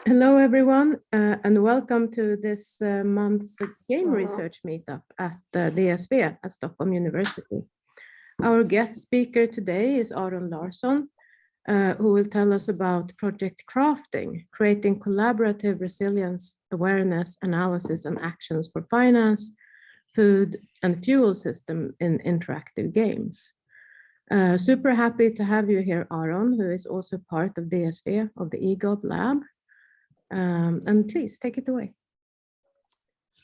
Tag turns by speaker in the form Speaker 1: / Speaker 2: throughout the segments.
Speaker 1: Hello, everyone, and welcome to this month's game research meetup at DSV at Stockholm University. Our guest speaker today is Aron Larsson, who will tell us about Project CCRAAAFFTING, creating collaborative resilience, awareness, analysis, and actions for finance, food, and fuel system in interactive games. Super happy to have you here, Aron, who is also part of DSV of the eGov Lab. And please take it away.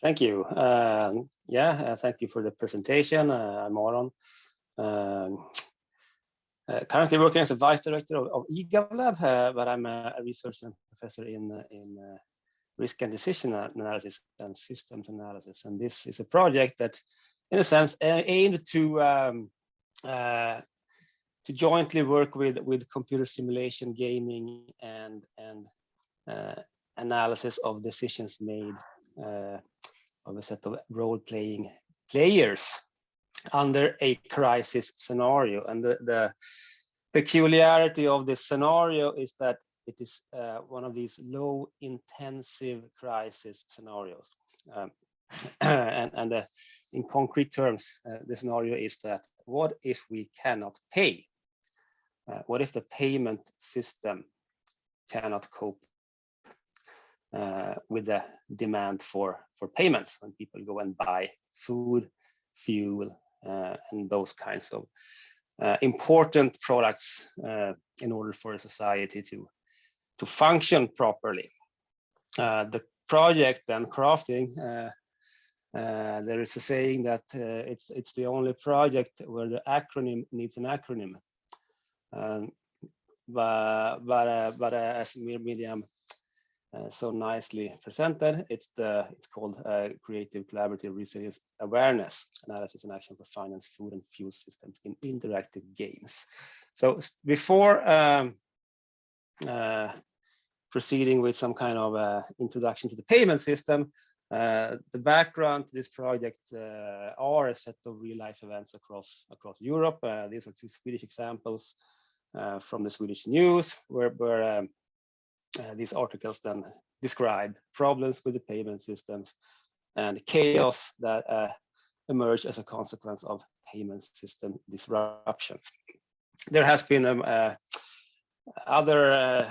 Speaker 2: Thank you. Thank you for the presentation. I'm Aron. Currently working as a vice director of eGov Lab, but I'm a researcher and professor in risk and decision analysis and systems analysis. And this is a project that, in a sense, aimed to jointly work with computer simulation, gaming, and analysis of decisions made of a set of role-playing players under a crisis scenario. And the peculiarity of this scenario is that it is one of these low-intensive crisis scenarios. In concrete terms, the scenario is that what if we cannot pay? What if the payment system cannot cope with the demand for payments when people go and buy food, fuel, and those kinds of important products in order for a society to function properly. The project then CCRAAAFFTING, there is a saying that it's the only project where the acronym needs an acronym. But as Mirjam so nicely presented, it's called Creative Collaborative Resilience Awareness, Analysis and Action for Finance, Food and Fuel Systems in Interactive Games. So before proceeding with some kind of introduction to the payment system, the background to this project are a set of real-life events across Europe. These are two Swedish examples from the Swedish news, where these articles then describe problems with the payment systems and chaos that emerge as a consequence of payment system disruptions. There has been other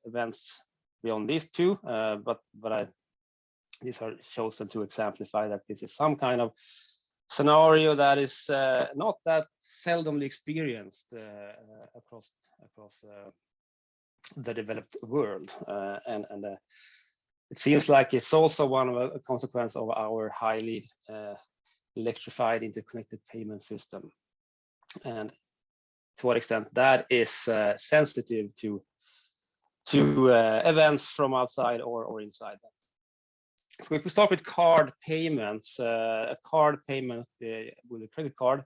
Speaker 2: events beyond these two, but these are chosen to exemplify that this is some kind of scenario that is not that seldomly experienced across the developed world, and it seems like it's also one of a consequence of our highly electrified interconnected payment system, and to what extent that is sensitive to events from outside or inside them. So if we start with card payments, a card payment with a credit card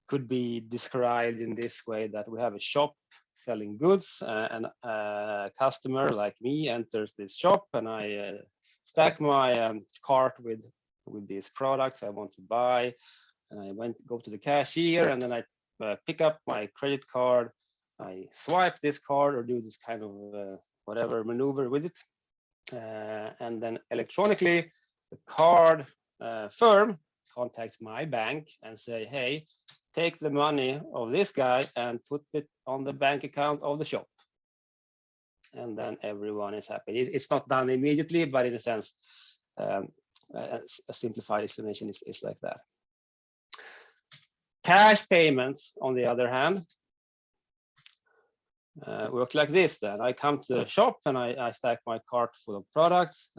Speaker 2: could be described in this way: that we have a shop selling goods, and a customer like me enters this shop, and I stack my cart with these products I want to buy, and I go to the cashier, and then I pick up my credit card, I swipe this card or do this kind of whatever maneuver with it, and then electronically the card firm contacts my bank and say, hey, take the money of this guy and put it on the bank account of the shop. And then everyone is happy. It's not done immediately, but in a sense, a simplified explanation is like that. Cash payments, on the other hand, work like this. Then I come to the shop and I stack my cart full of products.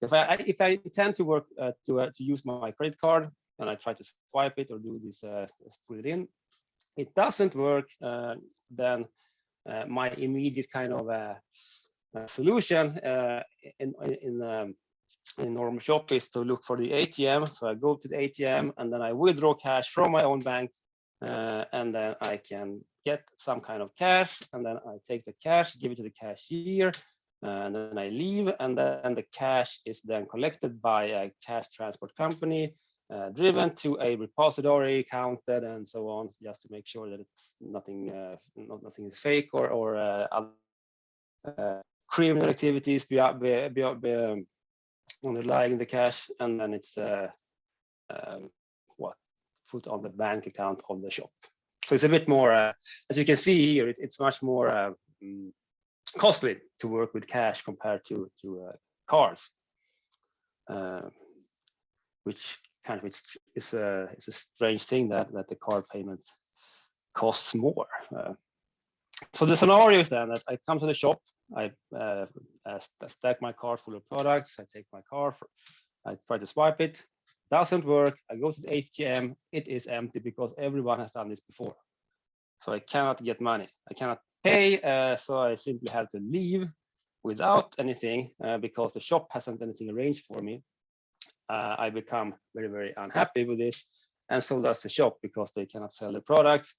Speaker 2: If I intend to work to use my credit card, and I try to swipe it or do this, put it in, it doesn't work, then my immediate kind of solution in normal shop is to look for the ATM. So I go to the ATM and then I withdraw cash from my own bank, and then I can get some kind of cash, and then I take the cash, give it to the cashier, and then I leave, and then the cash is then collected by a cash transport company, driven to a repository, counted, and so on, just to make sure that it's nothing is fake or criminal activities underlying the cash, and then it's put on the bank account of the shop. So it's a bit more, as you can see here, it's much more costly to work with cash compared to cards, which kind of it's a strange thing that the card payment costs more. So the scenario is then that I come to the shop, I stack my cart full of products, I take my card, I try to swipe it, doesn't work, I go to the ATM, it is empty because everyone has done this before. So I cannot get money, I cannot pay, so I simply have to leave without anything because the shop hasn't anything arranged for me. I become very, very unhappy with this, and so does the shop because they cannot sell the products.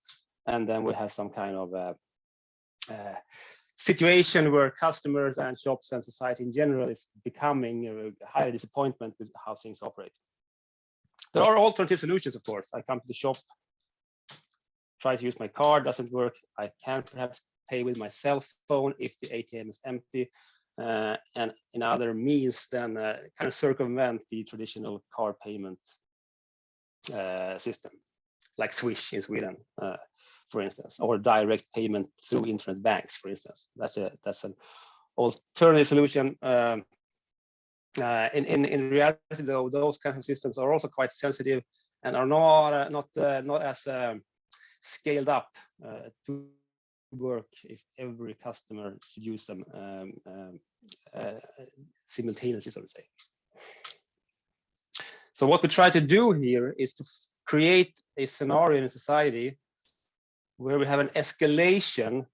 Speaker 2: And then we have some kind of situation where customers and shops and society in general is becoming a higher disappointment with how things operate. There are alternative solutions, of course. I come to the shop, try to use my card, doesn't work. I can perhaps pay with my cell phone if the ATM is empty. And in other means, then kind of circumvent the traditional card payment system, like Swedish in Sweden, for instance, or direct payment through internet banks, for instance. That's an alternative solution. In reality, though, those kinds of systems are also quite sensitive and are not as scaled up to work if every customer should use them simultaneously, so to say. So what we try to do here is to create a scenario in a society where we have an escalation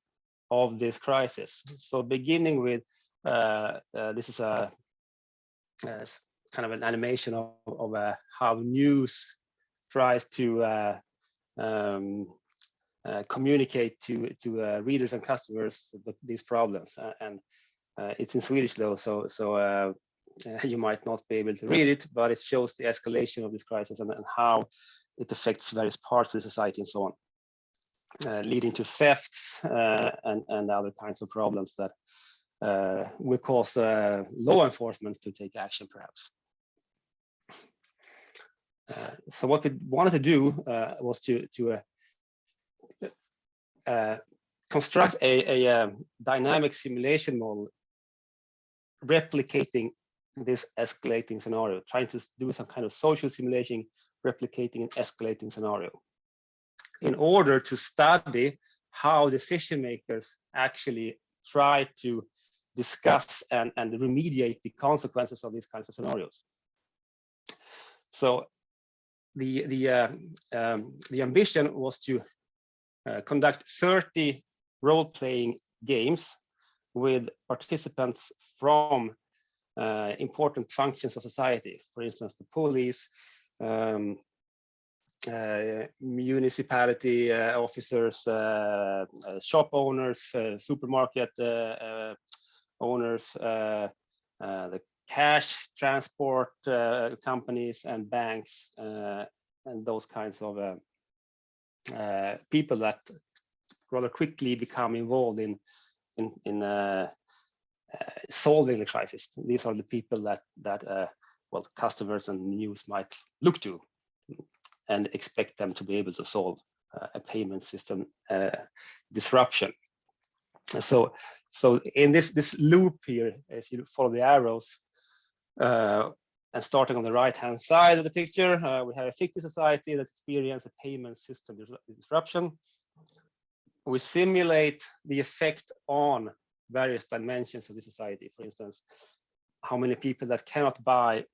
Speaker 2: of this crisis. So beginning with this is a kind of an animation of how news tries to communicate to readers and customers these problems, and it's in Swedish though, so you might not be able to read it, but it shows the escalation of this crisis and how it affects various parts of the society and so on, leading to thefts and other kinds of problems that will cause law enforcement to take action, perhaps. So what we wanted to do was to construct a dynamic simulation model replicating this escalating scenario, trying to do some kind of social simulation replicating an escalating scenario in order to study how decision makers actually try to discuss and remediate the consequences of these kinds of scenarios. So the ambition was to conduct 30 role-playing games with participants from important functions of society, for instance, the police, municipality officers, shop owners, supermarket owners, the cash transport companies and banks, and those kinds of people that rather quickly become involved in solving the crisis. These are the people that well, customers and news might look to and expect them to be able to solve a payment system disruption. So in this loop here, if you follow the arrows, and starting on the right-hand side of the picture, we have a fictive society that experiences a payment system disruption. We simulate the effect on various dimensions of the society. For instance, how many people that cannot buy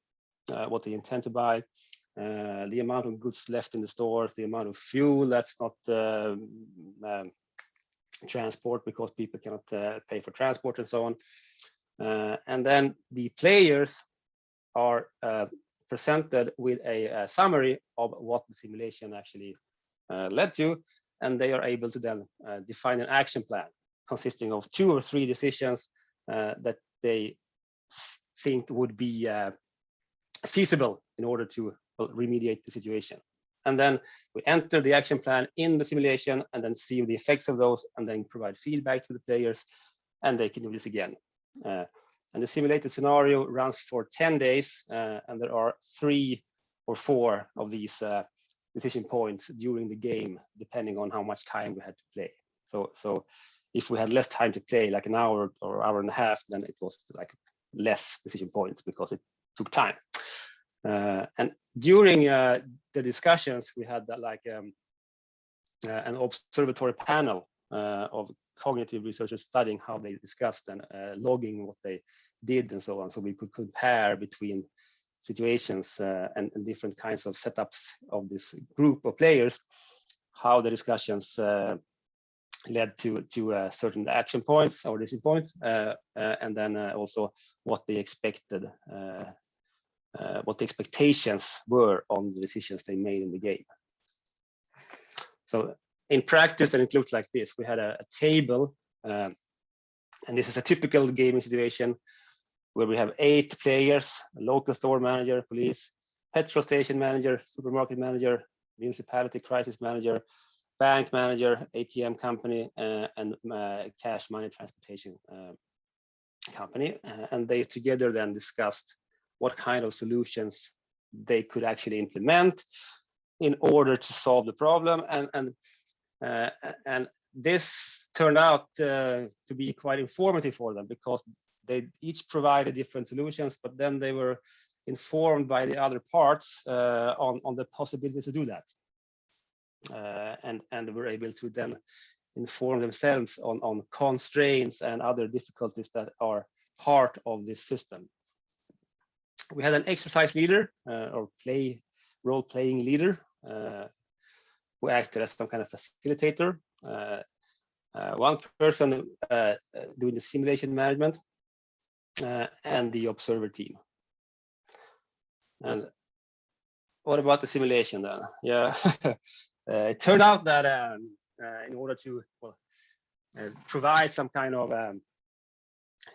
Speaker 2: what they intend to buy, the amount of goods left in the stores, the amount of fuel that's not transport because people cannot pay for transport and so on. And then the players are presented with a summary of what the simulation actually led to, and they are able to then define an action plan consisting of 2 or 3 decisions that they think would be feasible in order to remediate the situation. And then we enter the action plan in the simulation and then see the effects of those and then provide feedback to the players and they can do this again. And the simulated scenario runs for 10 days, and there are 3 or 4 of these decision points during the game, depending on how much time we had to play. So if we had less time to play, like an hour or hour and a half, then it was like less decision points because it took time. And during the discussions, we had that like an observatory panel of cognitive researchers studying how they discussed and logging what they did and so on. So we could compare between situations and different kinds of setups of this group of players, how the discussions led to certain action points or decision points, and then also what they expected, what the expectations were on the decisions they made in the game. So in practice, then it looked like this. We had a table, and this is a typical gaming situation where we have 8 players: a local store manager, police, petrol station manager, supermarket manager, municipality crisis manager, bank manager, ATM company, and cash money transportation company. And they together then discussed what kind of solutions they could actually implement in order to solve the problem. And this turned out to be quite informative for them, because they each provided different solutions, but then they were informed by the other parts on the possibility to do that. And were able to then inform themselves on constraints and other difficulties that are part of this system. We had an exercise leader or role-playing leader who acted as some kind of facilitator. One person doing the simulation management, and the observer team. And what about the simulation then? Yeah, it turned out that in order to provide some kind of,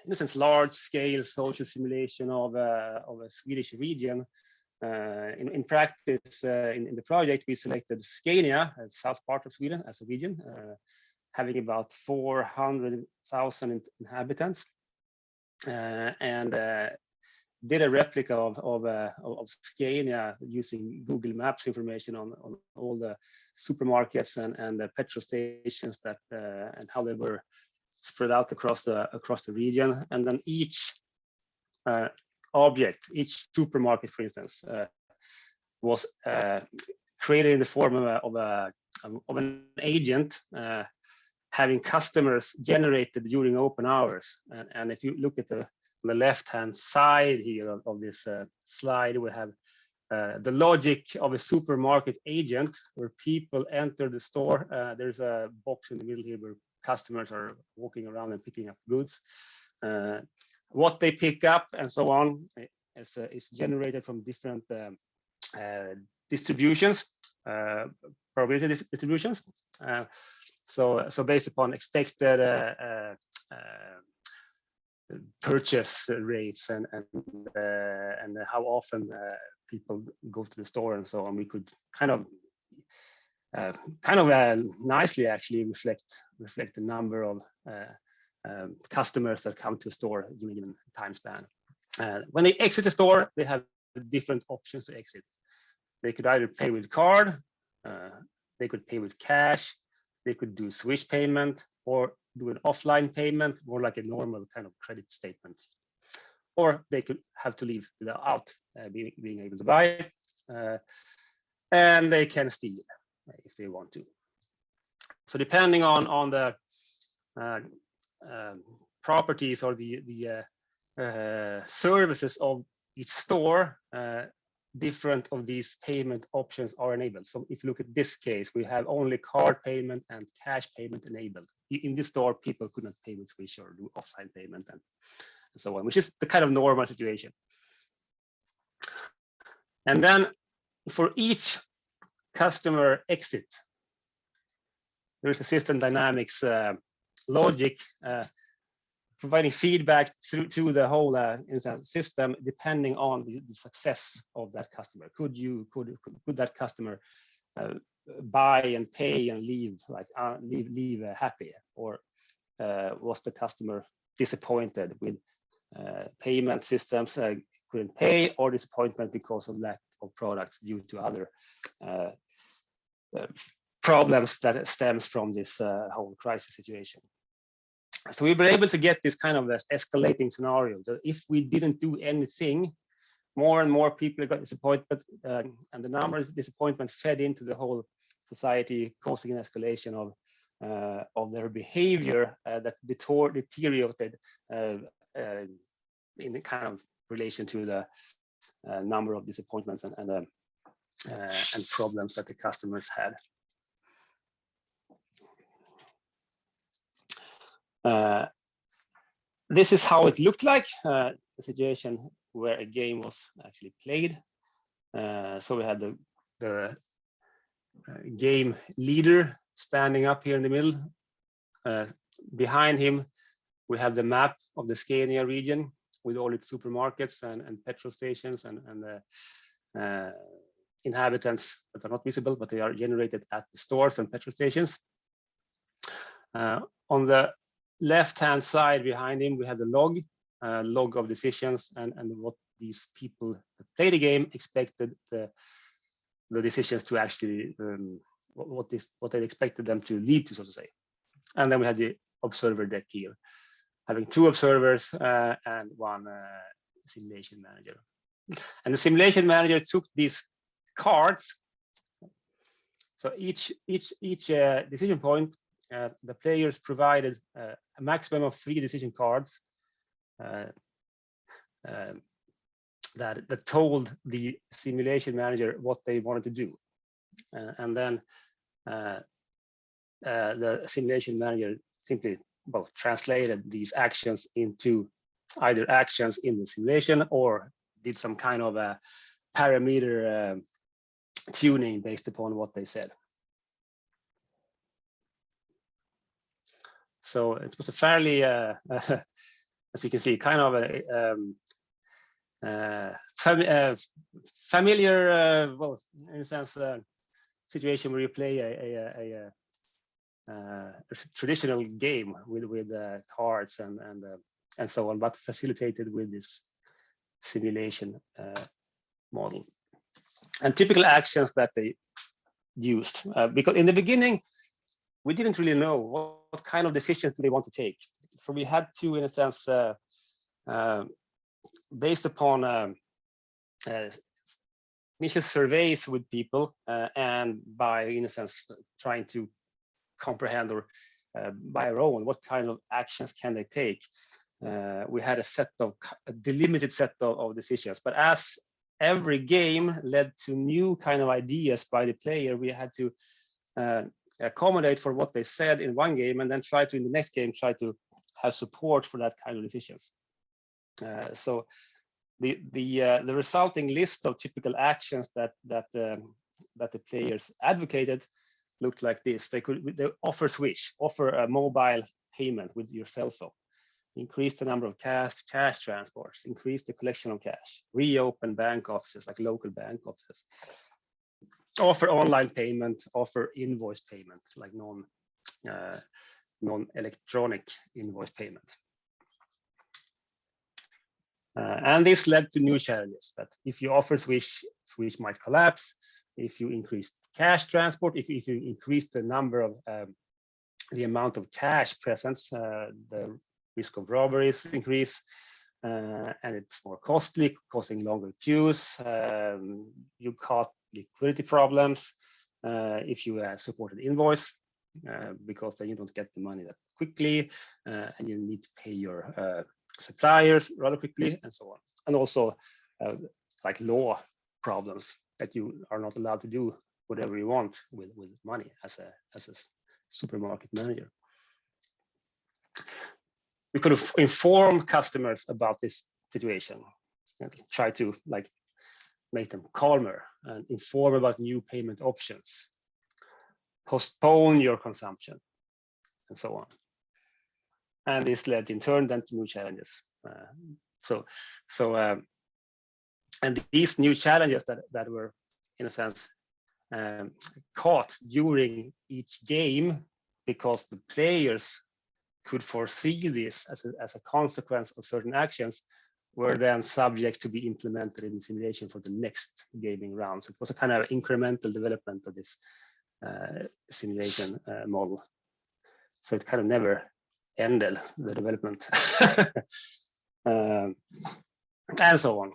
Speaker 2: in a sense, large-scale social simulation of a Swedish region, in practice, in the project, we selected Scania, the south part of Sweden, as a region, having about 400,000 inhabitants, and did a replica of Scania using Google Maps information on all the supermarkets and the petrol stations that and how they were spread out across the region. And then each object, each supermarket, for instance, was created in the form of an agent having customers generated during open hours. And if you look at on the left-hand side here of this slide, we have the logic of a supermarket agent where people enter the store. There's a box in the middle here where customers are walking around and picking up goods. What they pick up and so on is generated from different distributions, probability distributions. So based upon expected purchase rates and how often people go to the store and so on, we could kind of nicely actually reflect the number of customers that come to a store during a given time span. When they exit the store, they have different options to exit. They could either pay with card, they could pay with cash, they could do Swish payment, or do an offline payment, more like a normal kind of credit statement. Or they could have to leave without being able to buy, and they can steal if they want to. So depending on the properties or the services of each store, different of these payment options are enabled. So if you look at this case, we have only card payment and cash payment enabled. In this store, people could not pay with Swish or do offline payment and so on, which is the kind of normal situation. And then for each customer exit, there is a system dynamics logic providing feedback to the whole system, depending on the success of that customer. Could that customer buy and pay and leave happy, or was the customer disappointed with payment systems, couldn't pay, or disappointment because of lack of products due to other problems that stems from this whole crisis situation. So we were able to get this kind of escalating scenario that if we didn't do anything, more and more people got disappointed, and the number of disappointment fed into the whole society, causing an escalation of their behavior that deteriorated in the kind of relation to the number of disappointments and problems that the customers had. This is how it looked like, a situation where a game was actually played. So we had the game leader standing up here in the middle. Behind him, we have the map of the Scania region with all its supermarkets and petrol stations and inhabitants that are not visible, but they are generated at the stores and petrol stations. On the left-hand side behind him, we have the log of decisions and what these people that play the game expected the decisions to actually, what they expected them to lead to, so to say. And then we had the observer deck here, having 2 observers and 1 simulation manager. And the simulation manager took these cards. So each decision point, the players provided a maximum of 3 decision cards that told the simulation manager what they wanted to do. And then the simulation manager simply translated these actions into either actions in the simulation or did some kind of a parameter tuning based upon what they said. So it was a fairly, as you can see, kind of a familiar, well, in a sense, situation where you play a traditional game with cards and so on, but facilitated with this simulation model. And typical actions that they used, because in the beginning, we didn't really know what kind of decisions they want to take. So we had to, in a sense, based upon initial surveys with people and by, in a sense, trying to comprehend or by our own, what kind of actions can they take? We had a delimited set of decisions, but as every game led to new kind of ideas by the player, we had to accommodate for what they said in one game and then try to, in the next game, try to have support for that kind of decisions. So the resulting list of typical actions that the players advocated looked like this. They offer Switch, offer a mobile payment with your cell phone, increase the number of cash transports, increase the collection of cash, reopen bank offices like local bank offices, offer online payment, offer invoice payment like non-electronic invoice payment. And this led to new challenges that if you offer Switch might collapse. If you increase cash transport, if you increase the number of the amount of cash presence, the risk of robberies increase, and it's more costly, causing longer queues. You caught liquidity problems if you support an invoice, because then you don't get the money that quickly, and you need to pay your suppliers rather quickly, and so on. And also like law problems that you are not allowed to do whatever you want with money as a supermarket manager. We could inform customers about this situation and try to like make them calmer and inform about new payment options, postpone your consumption, and so on. And this led in turn then to new challenges. And these new challenges that were, in a sense, caught during each game because the players could foresee this as a consequence of certain actions were then subject to be implemented in the simulation for the next gaming round. So it was a kind of incremental development of this simulation model. So it kind of never ended, the development. And so on.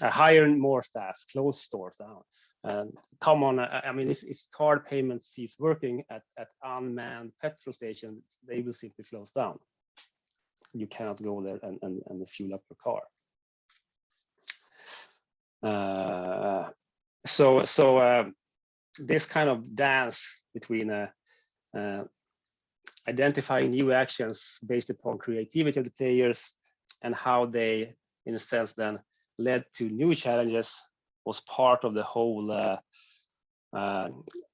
Speaker 2: Hire more staff, close stores down. Come on, I mean, if card payment cease working at unmanned petrol stations, they will simply close down. You cannot go there and fuel up your car. So this kind of dance between identifying new actions based upon creativity of the players and how they, in a sense, then led to new challenges was part of the whole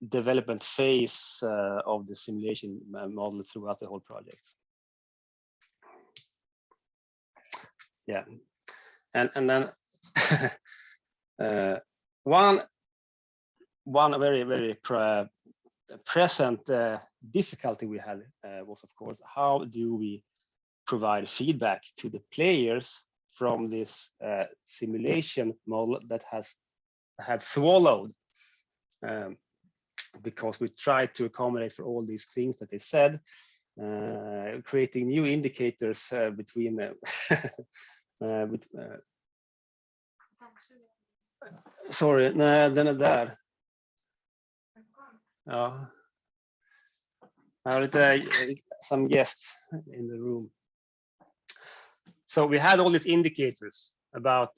Speaker 2: development phase of the simulation model throughout the whole project. Yeah, and then one very present difficulty we had was, of course, how do we provide feedback to the players from this simulation model that had swallowed, because we tried to accommodate for all these things that they said, creating new indicators between sorry, den är där. Ja. I have some guests in the room. So we had all these indicators about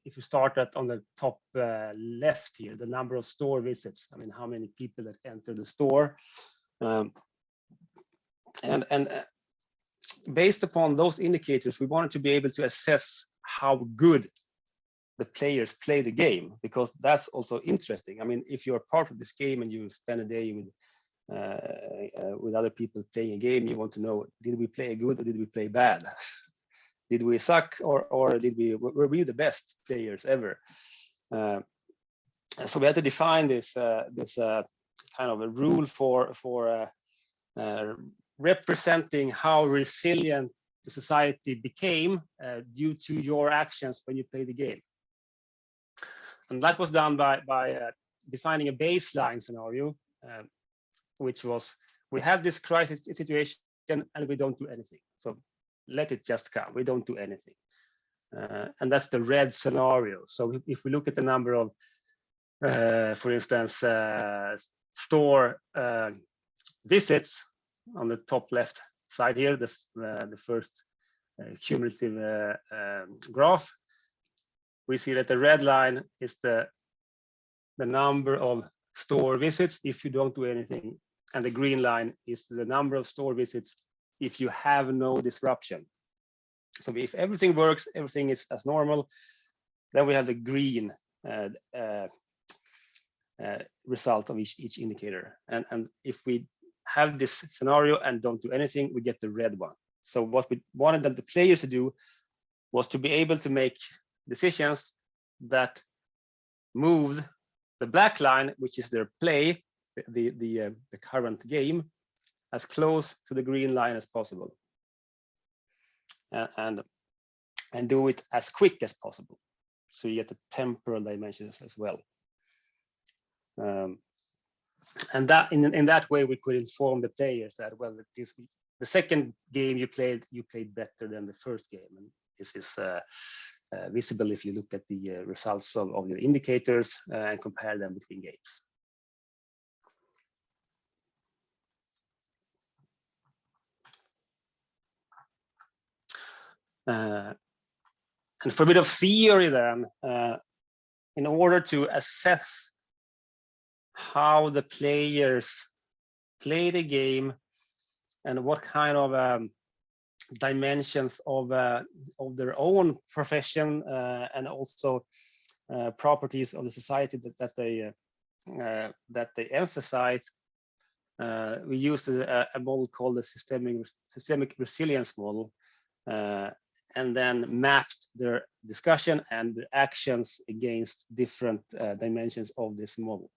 Speaker 2: if you start on the top left here, the number of store visits. I mean, how many people that enter the store, and based upon those indicators, we wanted to be able to assess how good the players play the game, because that's also interesting. I mean, if you're part of this game and you spend a day with other people playing a game, you want to know, did we play good or did we play bad? Did we suck or were we the best players ever? So we had to define this kind of a rule for representing how resilient the society became due to your actions when you play the game. And that was done by defining a baseline scenario, which was, we have this crisis situation and we don't do anything. So let it just come, we don't do anything. And that's the red scenario. So if we look at the number of, for instance, store visits on the top left side here, the first cumulative graph, we see that the red line is the number of store visits if you don't do anything, and the green line is the number of store visits if you have no disruption. So if everything works, everything is as normal, then we have the green result of each indicator. And if we have this scenario and don't do anything, we get the red one. So what we wanted the players to do was to be able to make decisions that moved the black line, which is their play, the current game, as close to the green line as possible, and do it as quick as possible. So you get the temporal dimensions as well. And that in that way we could inform the players that, well, the second game you played better than the first game, and this is visible if you look at the results of your indicators and compare them between games. And for a bit of theory then, in order to assess how the players play the game and what kind of dimensions of their own profession and also properties of the society that they emphasize, we used a model called the systemic resilience model, and then mapped their discussion and their actions against different dimensions of this model.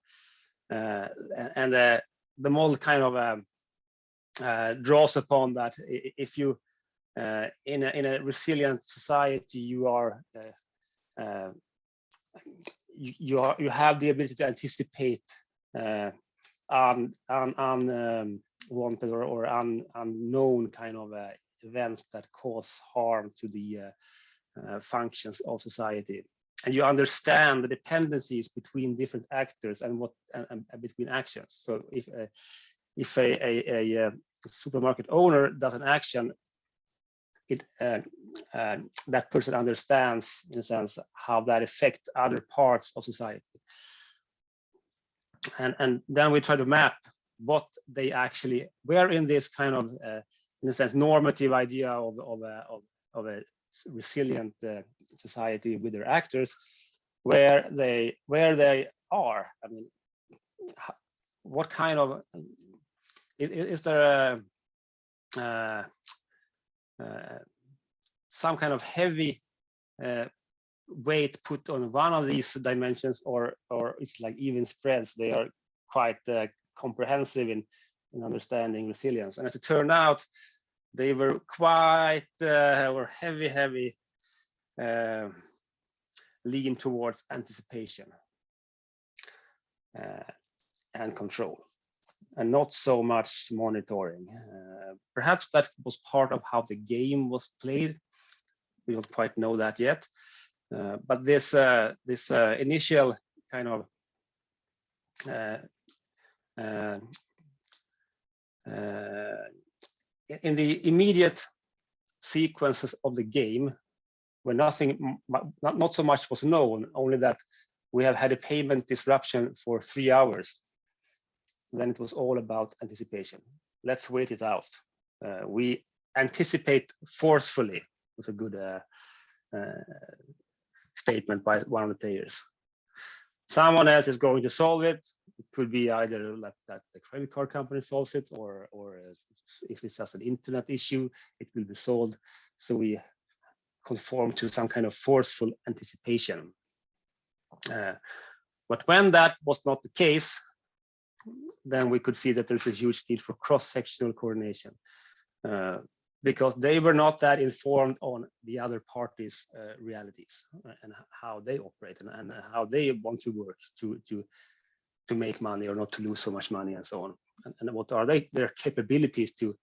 Speaker 2: And the model kind of draws upon that if you in a resilient society, you are you have the ability to anticipate unwanted or unknown kind of events that cause harm to the functions of society, and you understand the dependencies between different actors and between actions. So if a supermarket owner does an action, that person understands, in a sense, how that affects other parts of society. And then we try to map what they actually, where in this kind of, in a sense, normative idea of a resilient society with their actors, where they are. I mean, what kind of, is there some kind of heavy weight put on one of these dimensions, or it's like even spreads? They are quite comprehensive in understanding resilience. And as it turned out, they were quite or heavy lean towards anticipation and control, and not so much monitoring. Perhaps that was part of how the game was played. We don't quite know that yet. But this initial kind of in the immediate sequences of the game, where not so much was known, only that we have had a payment disruption for 3 hours. Then it was all about anticipation. Let's wait it out. We anticipate forcefully, was a good statement by one of the players. Someone else is going to solve it. It could be either like that the credit card company solves it, or if it's just an internet issue, it will be solved. So we conform to some kind of forceful anticipation. But when that was not the case, then we could see that there's a huge need for cross-sectional coordination, because they were not that informed on the other parties' realities and how they operate and how they want to work to make money or not to lose so much money and so on. And what are their capabilities to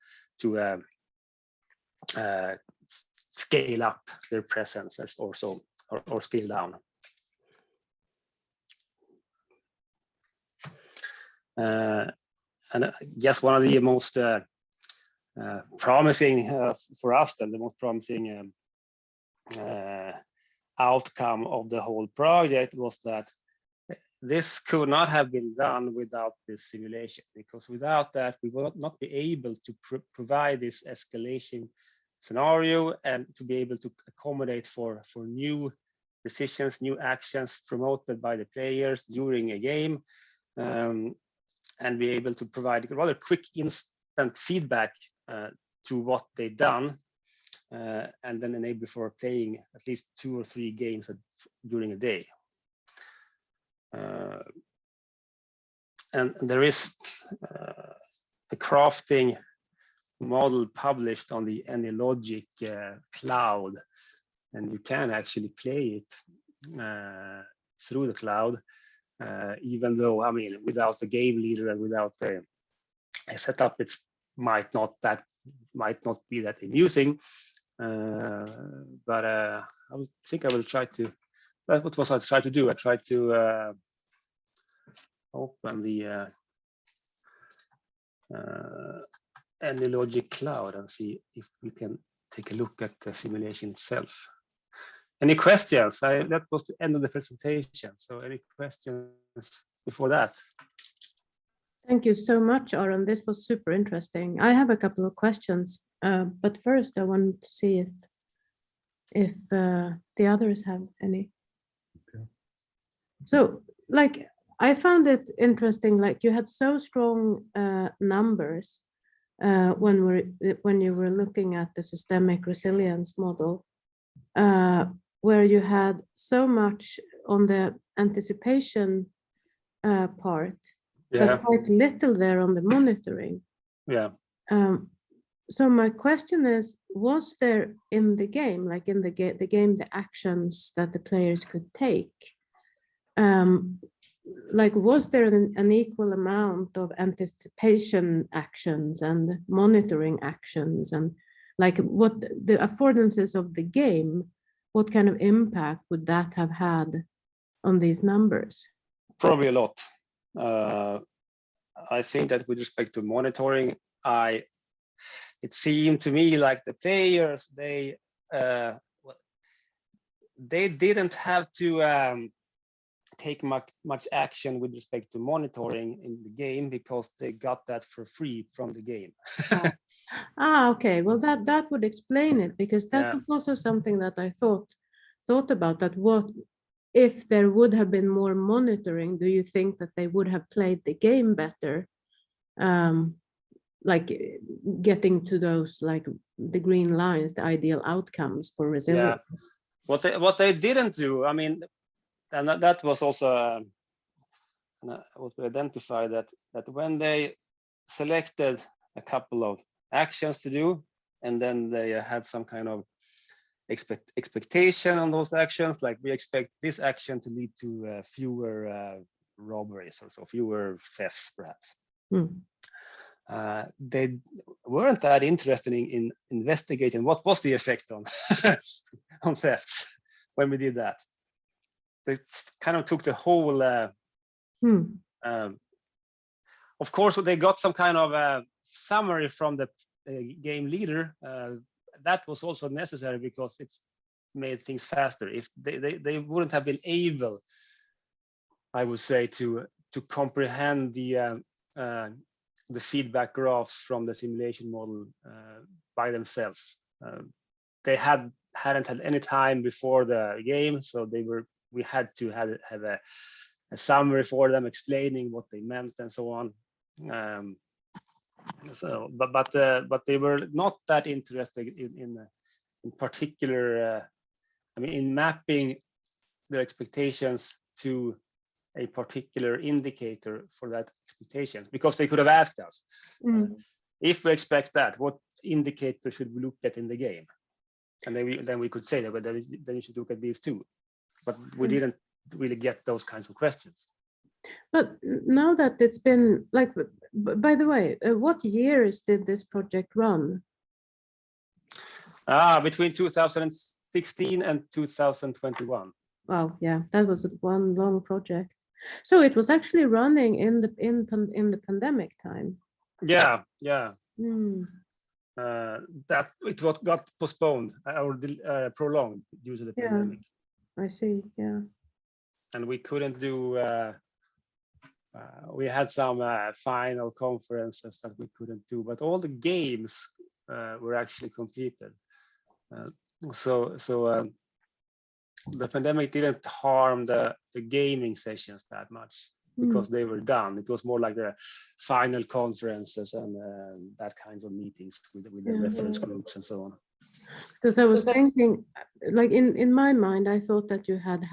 Speaker 2: scale up their presence or scale down. And I guess one of the most promising for us, then the most promising outcome of the whole project was that this could not have been done without this simulation, because without that we will not be able to provide this escalation scenario and to be able to accommodate for new decisions, new actions promoted by the players during a game, and be able to provide rather quick instant feedback to what they've done, and then enable for playing at least 2 or 3 games during a day. And there is a crafting model published on the AnyLogic cloud, and you can actually play it through the cloud, even though, I mean, without the game leader and without a setup, it might not be that amusing. But I think I will try to. What was I trying to do? I tried to open the AnyLogic cloud and see if we can take a look at the simulation itself. Any questions? That was the end of the presentation. So any questions before that?
Speaker 1: Thank you so much, Aron. This was super interesting. I have a couple of questions, but first I want to see if the others have any. Okay. So, like, I found it interesting. Like, you had so strong numbers when you were looking at the systemic resilience model, where you had so much on the anticipation part,
Speaker 2: yeah,
Speaker 1: but quite little there on the monitoring.
Speaker 2: Yeah.
Speaker 1: So my question is, was there in the game, like in the game, the actions that the players could take? Like, was there an equal amount of anticipation actions and monitoring actions, and like what the affordances of the game, what kind of impact would that have had on these numbers?
Speaker 2: Probably a lot. I think that with respect to monitoring, it seemed to me like the players, they didn't have to take much action with respect to monitoring in the game because they got that for free from the game.
Speaker 1: Okay. Well, that would explain it, because that was also something that I thought about, that what if there would have been more monitoring, do you think that they would have played the game better? Like getting to those, like the green lines, the ideal outcomes for resilience.
Speaker 2: Yeah. What they didn't do, I mean, and that was also what we identified, that when they selected a couple of actions to do, and then they had some kind of expectation on those actions, like we expect this action to lead to fewer robberies or so, fewer thefts perhaps. They weren't that interested in investigating what was the effect on on thefts when we did that. They kind of took the whole. Of course, they got some kind of summary from the game leader. That was also necessary because it's made things faster. If they wouldn't have been able, I would say, to comprehend the feedback graphs from the simulation model by themselves. They hadn't had any time before the game, so we had to have a summary for them explaining what they meant and so on. But they were not that interested in particular. I mean, in mapping their expectations to a particular indicator for that expectations, because they could have asked us, if we expect that, what indicator should we look at in the game? And then we could say that, but then you should look at these too. But we didn't really get those kinds of questions.
Speaker 1: But now that it's been like, by the way, what years did this project run?
Speaker 2: Between 2016 and 2021.
Speaker 1: Wow, yeah, that was one long project. So it was actually running in the pandemic time.
Speaker 2: Yeah. That it got postponed or prolonged due to the pandemic.
Speaker 1: I see. Yeah.
Speaker 2: And we couldn't do. We had some final conferences that we couldn't do, but all the games were actually completed. So the pandemic didn't harm the gaming sessions that much because they were done. It was more like the final conferences and that kinds of meetings with the reference groups and so on.
Speaker 1: Because I was thinking, like in my mind, I thought that you had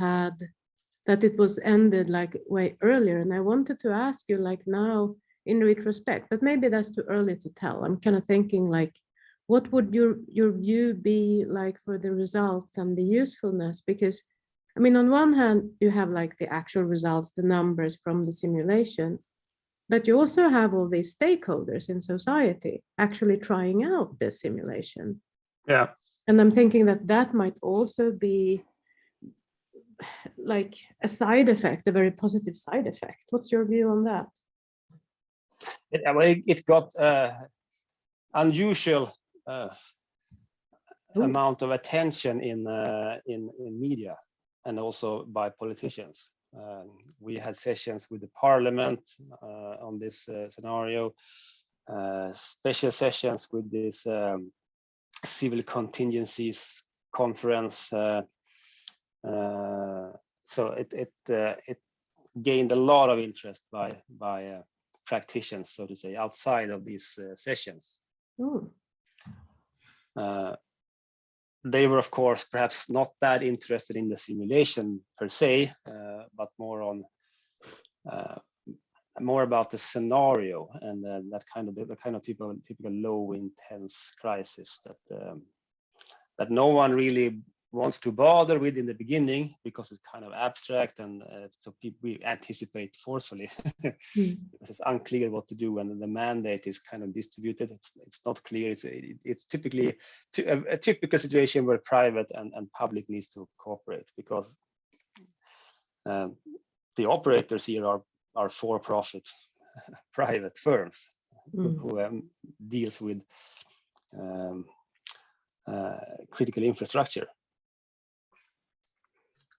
Speaker 1: that it was ended like way earlier, and I wanted to ask you, like now in retrospect, but maybe that's too early to tell. I'm kind of thinking, like, what would your view be like for the results and the usefulness? Because I mean, on one hand, you have like the actual results, the numbers from the simulation, but you also have all these stakeholders in society actually trying out this simulation.
Speaker 2: Yeah.
Speaker 1: And I'm thinking that might also be like a side effect, a very positive side effect. What's your view on that?
Speaker 2: It got unusual amount of attention in media and also by politicians. We had sessions with the parliament on this scenario, special sessions with this civil contingencies conference. So it gained a lot of interest by practitioners, so to say, outside of these sessions. They were, of course, perhaps not that interested in the simulation per se, but more on more about the scenario and that kind of typical low intense crisis that no one really wants to bother with in the beginning because it's kind of abstract, and so we anticipate forcefully because it's unclear what to do, and the mandate is kind of distributed. It's not clear. It's typically a typical situation where private and public needs to cooperate, because the operators here are for-profit private firms who deals with critical infrastructure.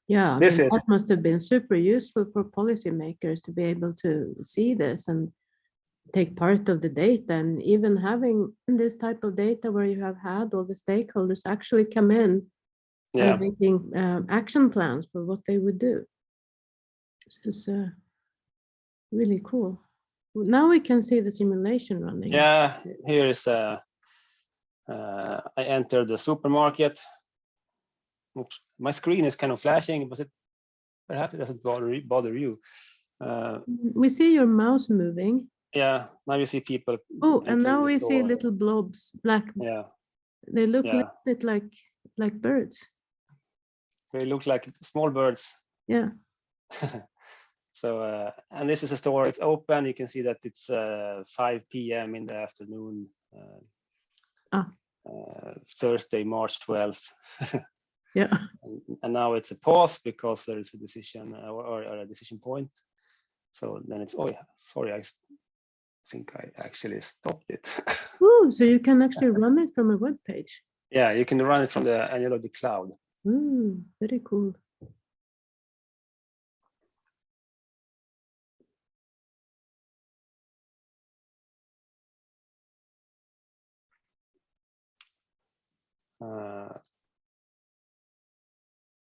Speaker 1: Yeah, that must have been super useful for policymakers to be able to see this and take part of the data, and even having this type of data where you have had all the stakeholders actually come in and making action plans for what they would do. This is really cool. Now we can see the simulation running.
Speaker 2: Yeah, here is I entered the supermarket. Oops, my screen is kind of flashing, but perhaps it doesn't bother you.
Speaker 1: We see your mouse moving.
Speaker 2: Yeah, now you see people.
Speaker 1: Oh, and now we see little blobs, black.
Speaker 2: Yeah.
Speaker 1: They look a little bit like birds.
Speaker 2: They look like small birds.
Speaker 1: Yeah.
Speaker 2: So, and this is a store. It's open. You can see that it's 5 p.m. in the afternoon. Thursday, March 12th.
Speaker 1: Yeah.
Speaker 2: And now it's a pause because there is a decision or a decision point. So then it's, oh yeah, sorry, I think I actually stopped it.
Speaker 1: Oh, so you can actually run it from a web page.
Speaker 2: Yeah, you can run it from the Angelody cloud.
Speaker 1: Very cool.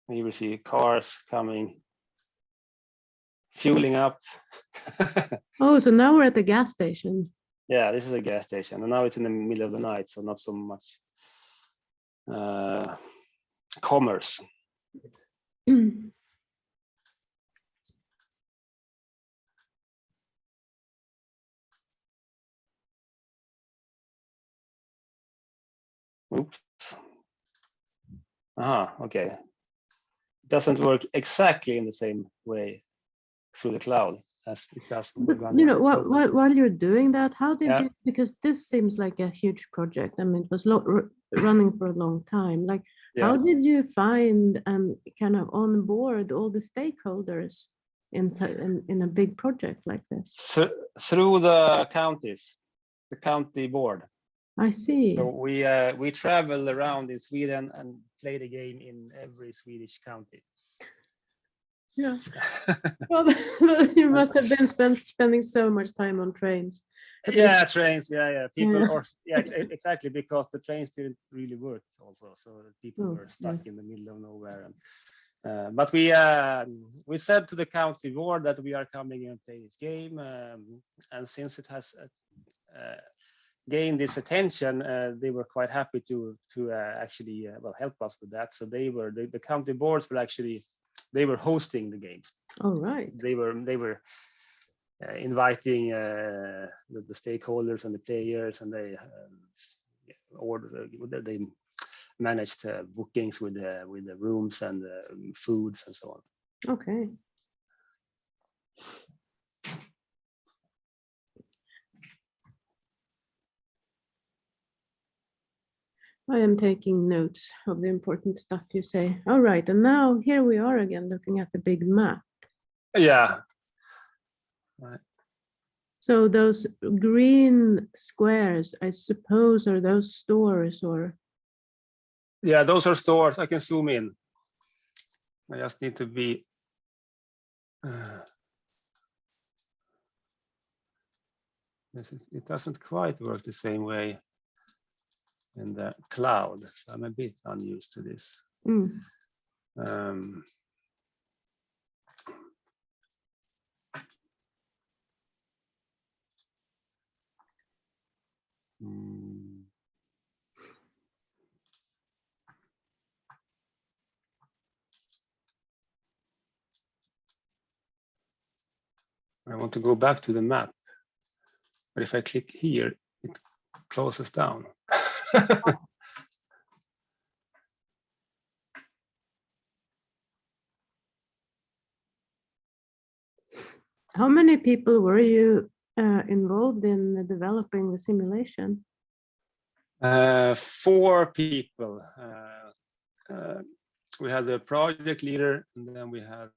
Speaker 2: You will see cars coming, fueling up.
Speaker 1: Oh, so now we're at the gas station.
Speaker 2: Yeah, this is a gas station, and now it's in the middle of the night, so not so much commerce. Oops. Okay. It doesn't work exactly in the same way through the cloud as it does.
Speaker 1: You know, while you're doing that, how did you? Because this seems like a huge project. I mean, it was running for a long time. Like, how did you find and kind of onboard all the stakeholders in a big project like this?
Speaker 2: Through the counties, the county board.
Speaker 1: I see.
Speaker 2: So we travel around in Sweden and play the game in every Swedish county.
Speaker 1: Yeah. Well, you must have been spending so much time on trains.
Speaker 2: Yeah, trains. Yeah. People exactly, because the trains didn't really work also. So people were stuck in the middle of nowhere. And, but we said to the county board that we are coming and play this game, and since it has gained this attention, they were quite happy to actually help us with that. So the county boards were actually hosting the games.
Speaker 1: All right.
Speaker 2: They were inviting the stakeholders and the players, and they managed bookings with the rooms and foods and so on.
Speaker 1: Okay. I am taking notes of the important stuff you say. All right, and now here we are again looking at the big map.
Speaker 2: Yeah. Right.
Speaker 1: So those green squares, I suppose, are those stores or?
Speaker 2: Yeah, those are stores. I can zoom in. I just need to be. It doesn't quite work the same way in the cloud, so I'm a bit unused to this. I want to go back to the map, but if I click here, it closes down.
Speaker 1: How many people were you involved in developing the simulation?
Speaker 2: 4 people. We had the project leader, and then we had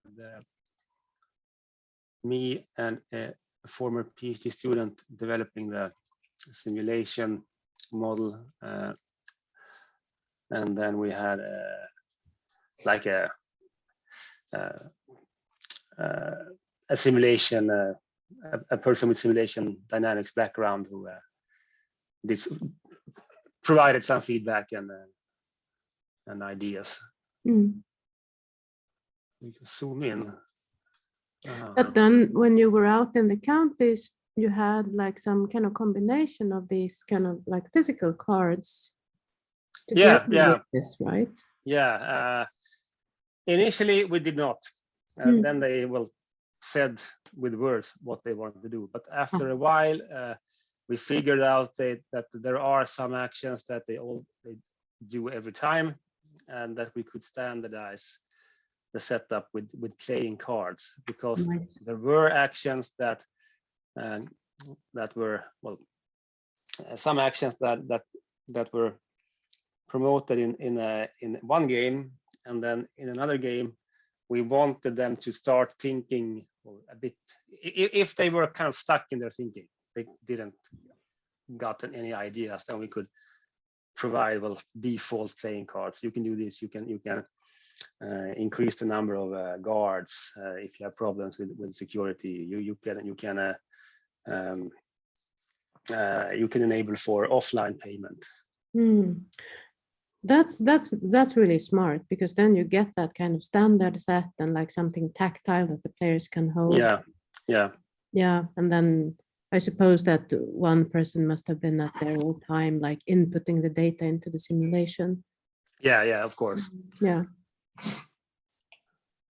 Speaker 2: me and a former PhD student developing the simulation model, and then we had like a simulation, a person with simulation dynamics background who provided some feedback and ideas.
Speaker 1: Mm.
Speaker 2: You can zoom in.
Speaker 1: But then when you were out in the counties, you had like some kind of combination of these kind of like physical cards.
Speaker 2: Yeah.
Speaker 1: This, right?
Speaker 2: Yeah. Initially, we did not. Then they said with words what they wanted to do. But after a while, we figured out that there are some actions that they do every time, and that we could standardize the setup with playing cards, because there were actions that were some actions that were promoted in one game, and then in another game we wanted them to start thinking a bit. If they were kind of stuck in their thinking, they didn't gotten any ideas, then we could provide default playing cards. You can do this. You can increase the number of guards if you have problems with security. You can enable for offline payment.
Speaker 1: That's really smart, because then you get that kind of standard set and like something tactile that the players can hold. Yeah, and then I suppose that one person must have been at their all time, like inputting the data into the simulation.
Speaker 2: Yeah, of course.
Speaker 1: Yeah.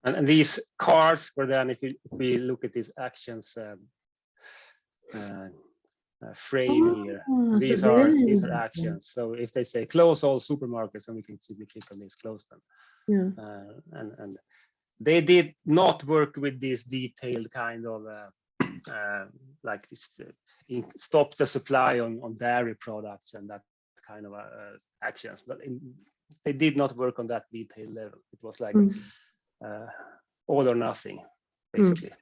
Speaker 2: And these cards were then, if we look at these actions frame here, these are actions. So if they say close all supermarkets, then we can simply click on this, close them.
Speaker 1: Yeah.
Speaker 2: And they did not work with this detailed kind of like stop the supply on dairy products and that kind of actions. They did not work on that detailed level. It was like all or nothing, basically.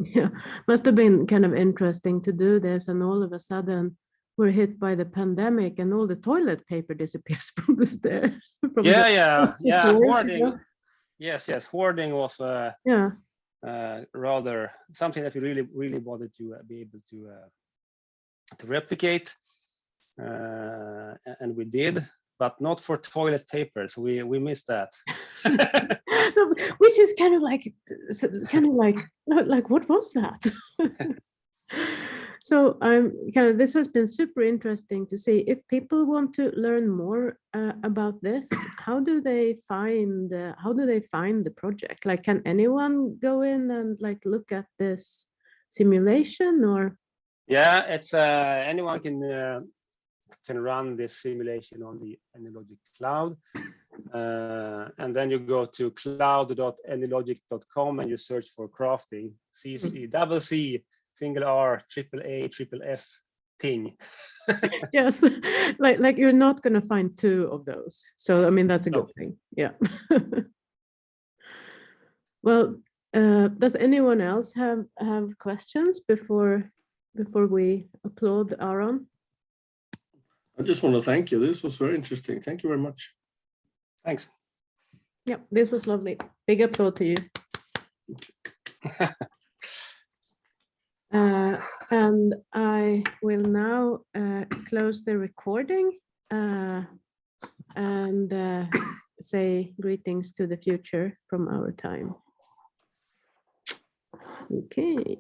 Speaker 1: Yeah, must have been kind of interesting to do this, and all of a sudden we're hit by the pandemic and all the toilet paper disappears from the stair.
Speaker 2: Hoarding. Yes, hoarding was rather something that we really wanted to be able to replicate, and we did, but not for toilet paper. So we missed that.
Speaker 1: Which is kind of like what was that? So this has been super interesting to see. If people want to learn more about this, how do they find the project? Like, can anyone go in and like look at this simulation, or?
Speaker 2: Yeah, it's anyone can run this simulation on the AnyLogic cloud, and then you go to cloud.anylogic.com and you search for crafting, CC single R triple A triple F thing.
Speaker 1: Yes, like you're not going to find 2 of those, so I mean that's a good thing. Yeah. Well, does anyone else have questions before we applaud Aron?
Speaker 3: I just want to thank you. This was very interesting. Thank you very much.
Speaker 2: Thanks.
Speaker 1: Yeah, this was lovely. Big applaud to you. And I will now close the recording and say greetings to the future from our time. Okay.